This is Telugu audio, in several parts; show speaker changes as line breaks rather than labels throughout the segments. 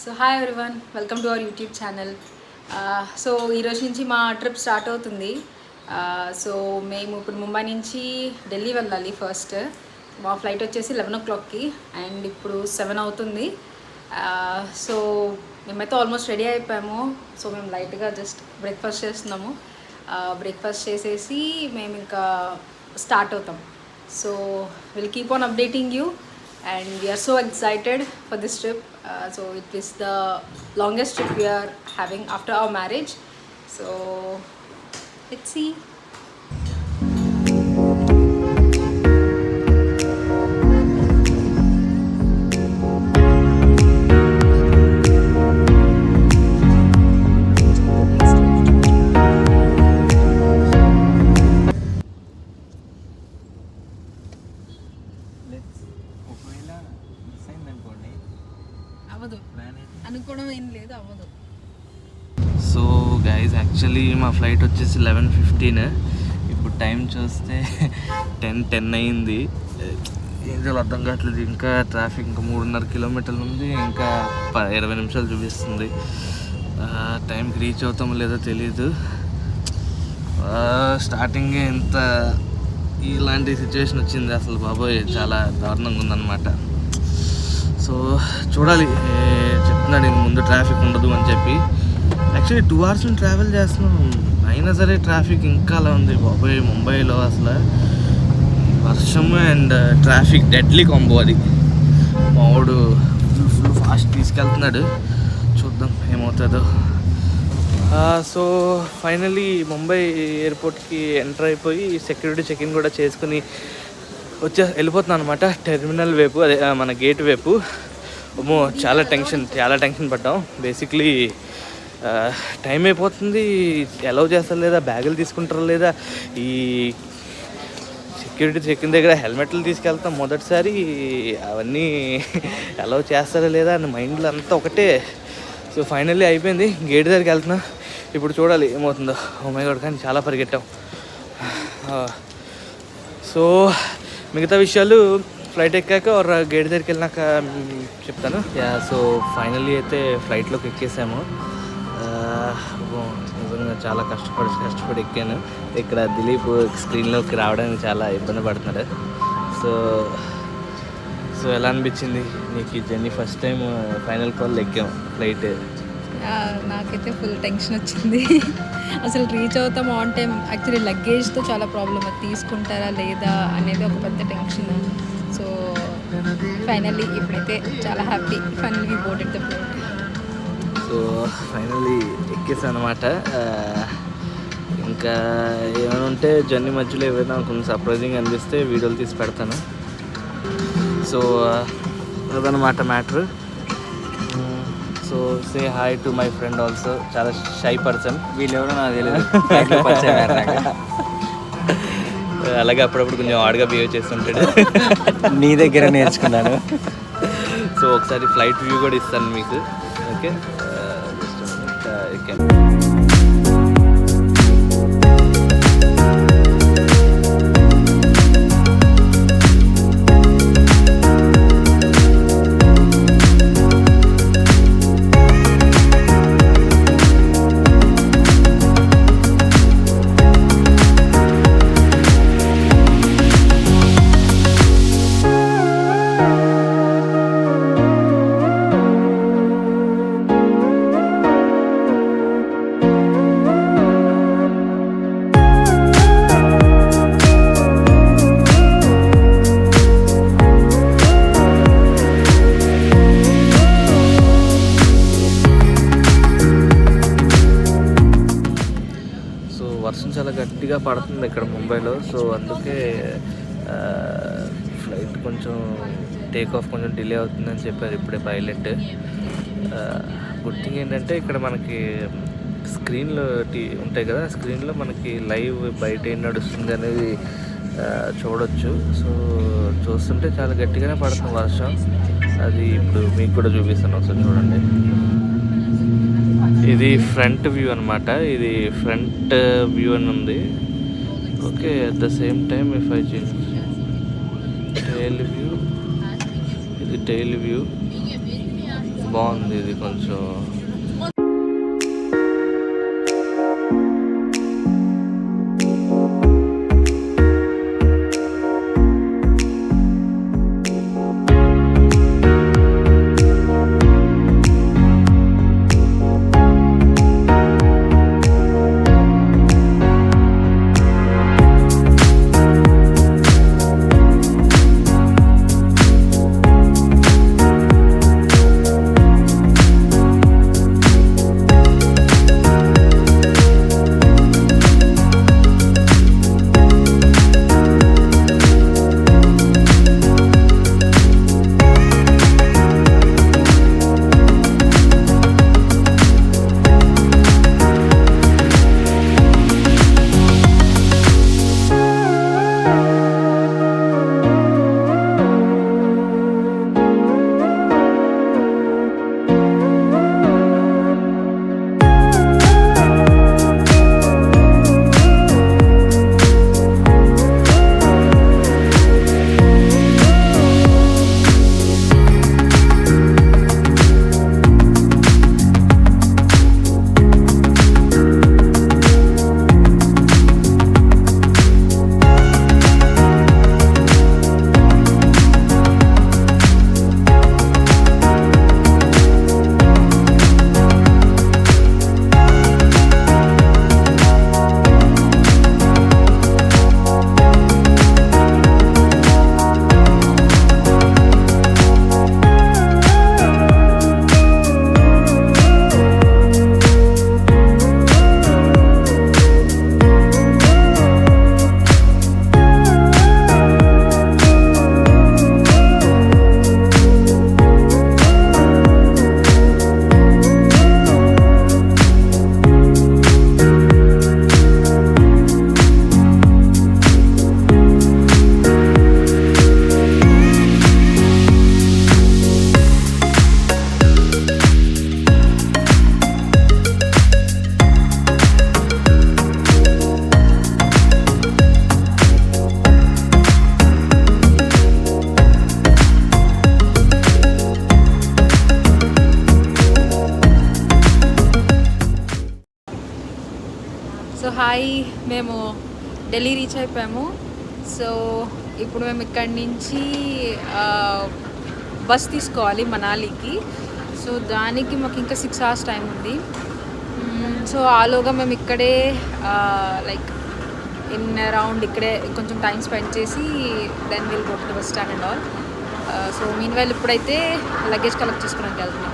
So hi everyone, welcome to our YouTube channel. So ఈరోజు నుంచి మా ట్రిప్ స్టార్ట్ అవుతుంది. సో మేము ఇప్పుడు ముంబై నుంచి ఢిల్లీ వెళ్ళాలి. ఫస్ట్ మా ఫ్లైట్ వచ్చేసి 11 o'clockకి అండ్ ఇప్పుడు 7 అవుతుంది. సో మేమైతే ఆల్మోస్ట్ రెడీ అయిపోయాము. సో మేము లైట్గా జస్ట్ బ్రేక్ఫాస్ట్ చేస్తున్నాము. బ్రేక్ఫాస్ట్ చేసేసి మేము ఇంకా స్టార్ట్ అవుతాం. So will keep on updating you and we are so excited for this trip. So it is the longest trip we are having after our marriage. So let's see. అనుకోవడం ఏం లేదు, అవ్వదు.
సో గైజ్ యాక్చువల్లీ మా ఫ్లైట్ వచ్చేసి 11:15. ఇప్పుడు టైం చూస్తే 10 అయింది. ఏం అర్థం కావట్లేదు. ఇంకా ట్రాఫిక్ ఇంకా 3.5 కిలోమీటర్ల ఉంది. ఇంకా 20 నిమిషాలు చూపిస్తుంది. టైంకి రీచ్ అవుతామో లేదో తెలీదు. స్టార్టింగ్ ఇంత ఇలాంటి సిచ్యువేషన్ వచ్చింది అసలు బాబోయ్, చాలా దారుణంగా ఉందన్నమాట. సో చూడాలి. చెప్తున్నాడు ఇంక ముందు ట్రాఫిక్ ఉండదు అని చెప్పి. యాక్చువల్లీ 2 hours నుంచి ట్రావెల్ చేస్తున్నాం, అయినా సరే ట్రాఫిక్ ఇంకా అలా ఉంది బాబోయ్. ముంబైలో అసలు వర్షం అండ్ ట్రాఫిక్ డెడ్లీ కాంబో అది. మావాడు ఫుల్ ఫాస్ట్ తీసుకెళ్తున్నాడు, చూద్దాం ఏమవుతుందో. సో ఫైనలీ ముంబై ఎయిర్పోర్ట్కి ఎంటర్ అయిపోయి సెక్యూరిటీ చెక్-ఇన్ కూడా చేసుకుని వెళ్ళిపోతున్నాను అనమాట. టెర్మినల్ వైపు, అదే మన గేట్ వైపు. అమ్మో చాలా టెన్షన్ పడ్డాం. బేసిక్లీ టైం అయిపోతుంది, అలౌ చేస్తారా లేదా, బ్యాగులు తీసుకుంటారా లేదా, ఈ సెక్యూరిటీ చెక్-ఇన్ దగ్గర హెల్మెట్లు తీసుకెళ్తాం మొదటిసారి, అవన్నీ అలౌ చేస్తారా లేదా అని మైండ్లో అంతా ఒకటే. సో ఫైనల్లీ అయిపోయింది, గేట్ దగ్గరికి వెళ్తున్నా. ఇప్పుడు చూడాలి ఏమవుతుందో. ఓ మై గాడ్, కానీ చాలా పరిగెట్టాం. సో మిగతా విషయాలు ఫ్లైట్ ఎక్కాక గేట్ దగ్గరికి వెళ్ళినాక చెప్తాను. సో ఫైనల్లీ అయితే ఫ్లైట్లోకి ఎక్కేసాము. నిజంగా చాలా కష్టపడి ఎక్కాను. ఇక్కడ దిలీప్ స్క్రీన్లోకి రావడానికి చాలా ఇబ్బంది పడుతున్నాడు. సో ఎలా అనిపించింది నీకు ఈ journey? First time final call ఎక్కాము ఫ్లైట్.
నాకైతే ఫుల్ టెన్షన్ వచ్చింది. అసలు రీచ్ అవుతాం ఆన్ టైం. యాక్చువల్లీ లగేజ్తో చాలా ప్రాబ్లమ్, అది తీసుకుంటారా లేదా అనేది ఒక పెద్ద టెన్షన్. సో ఫైనల్లీ ఇప్పుడైతే చాలా happy. Finally boarded the plane.
So finally ఎక్కేసాను అనమాట. ఇంకా ఏమైనా ఉంటే జర్నీ మధ్యలో ఏవైనా కొంచెం సర్ప్రైజింగ్ అనిపిస్తే వీడియోలు తీసి పెడతాను. సో అదనమాట matter. So say hi to my friend also, చాలా షై పర్సన్.
వీళ్ళెవరో నాకు తెలియదు.
అలాగే అప్పుడప్పుడు కొంచెం ఆడ్గా బిహేవ్ చేస్తుంటాడు.
నీ దగ్గర నేర్చుకున్నాను.
సో ఒకసారి ఫ్లైట్ వ్యూ కూడా ఇస్తాను మీకు. ఓకే, వర్షం చాలా గట్టిగా పడుతుంది ఇక్కడ ముంబైలో. సో అందుకే ఫ్లైట్ కొంచెం టేక్ ఆఫ్ కొంచెం డిలే అవుతుందని చెప్పారు ఇప్పుడే పైలట్. గుడ్ థింగ్ ఏంటంటే ఇక్కడ మనకి స్క్రీన్లో ఉంటాయి కదా, స్క్రీన్లో మనకి లైవ్ బయట ఏం నడుస్తుంది అనేది చూడొచ్చు. సో చూస్తుంటే చాలా గట్టిగానే పడుతుంది వర్షం. అది ఇప్పుడు మీకు కూడా చూపిస్తాను, ఒకసారి చూడండి. ఇది ఫ్రంట్ వ్యూ అనమాట. ఇది ఫ్రంట్ వ్యూ అని ఉంది. Okay, at the same time if I change tile view, ఇది టైల్ వ్యూ. బాగుంది ఇది కొంచెం.
సో హాయ్, మేము ఢిల్లీ రీచ్ అయిపోయాము. సో ఇప్పుడు మేము ఇక్కడి నుంచి బస్ తీసుకోవాలి మనాలికి. సో దానికి మాకు ఇంకా 6 hours టైం ఉంది. సో ఆలోగా మేము ఇక్కడే లైక్ ఇన్ అరౌండ్ ఇక్కడే కొంచెం టైం స్పెండ్ చేసి then will go to the bus stand and all. So meanwhile ఇప్పుడైతే లగేజ్ కలెక్ట్ చేసుకోవడానికి వెళ్తున్నాం.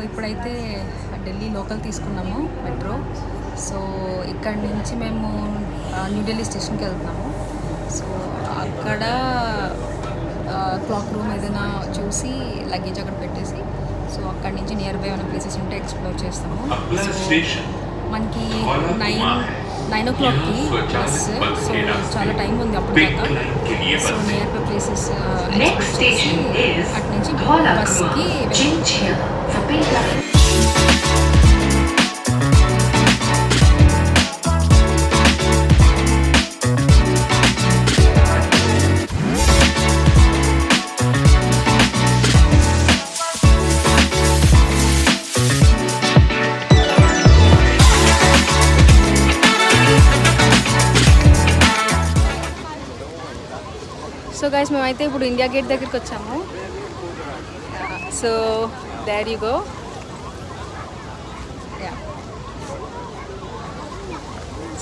ఇప్పుడైతే ఢిల్లీ లోకల్ తీసుకున్నాము మెట్రో. సో ఇక్కడి నుంచి మేము న్యూఢిల్లీ స్టేషన్కి వెళ్తున్నాము. సో అక్కడ క్లాక్ రూమ్ ఏదైనా చూసి లగేజ్ అక్కడ పెట్టేసి సో అక్కడి నుంచి నియర్ బై ఉన్న ప్లేసెస్ ఉంటే ఎక్స్ప్లోర్ చేస్తాము. సో మనకి 9 o'clockకి బస్. సో చాలా టైం ఉంది అప్పుడు దాకా. So near by places explore చేసి అటు నుంచి బస్కి సో గైస్ మేమైతే ఇప్పుడు ఇండియా గేట్ దగ్గరికి వచ్చాము. So there you go.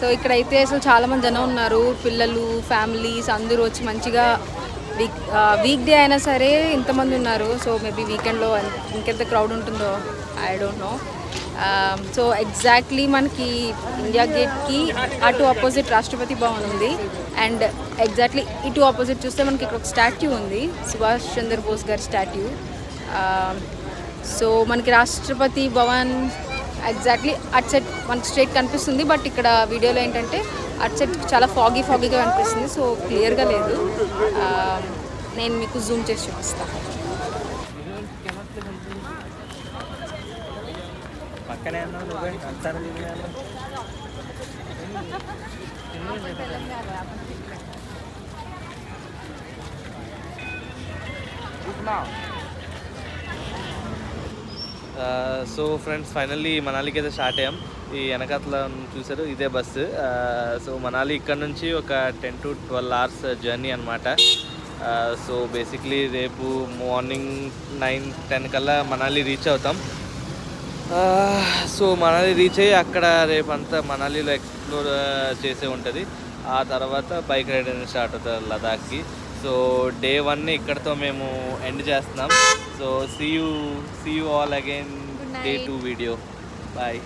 So ఇక్కడైతే అసలు చాలామంది జనం ఉన్నారు, పిల్లలు ఫ్యామిలీస్ అందరూ వచ్చి మంచిగా వీక్ డే అయినా సరే ఇంతమంది ఉన్నారు. సో మేబీ వీకెండ్లో ఇంకెంత క్రౌడ్ ఉంటుందో I don't know. So exactly మనకి ఇండియా గేట్కి అటు ఆపోజిట్ రాష్ట్రపతి భవన్ ఉంది, అండ్ ఎగ్జాక్ట్లీ ఇటు ఆపోజిట్ చూస్తే మనకి ఇక్కడ ఒక స్టాట్యూ ఉంది, సుభాష్ చంద్రబోస్ గారి స్టాట్యూ. సో మనకి Rashtrapati Bhavan exactly at side మనకి స్ట్రైట్ కనిపిస్తుంది, బట్ ఇక్కడ వీడియోలో ఏంటంటే అట్ సైడ్ చాలా ఫాగీగా కనిపిస్తుంది, సో క్లియర్గా లేదు. నేను మీకు జూమ్ చేసి చూపిస్తాను.
పక్కనే
సో ఫ్రెండ్స్ ఫైనల్లీ మనాలికి అయితే స్టార్ట్ అయ్యాం. ఈ వెనకాతల చూసారు ఇదే బస్సు. సో మనాలి ఇక్కడ నుంచి ఒక 10 to 12 hours జర్నీ అనమాట. సో బేసిక్లీ రేపు మార్నింగ్ 9-10 కల్లా మనాలి రీచ్ అవుతాం. సో మనాలి రీచ్ అయ్యి అక్కడ రేపంతా మనాలిలో ఎక్స్ప్లోర్ చేసే ఉంటుంది. ఆ తర్వాత బైక్ రైడ్ అనేది స్టార్ట్ అవుతుంది లదాఖ్కి. సో డే 1 ఇక్కడతో మేము ఎండ్ చేస్తున్నాం. So see you all again day 2 వీడియో. బాయ్.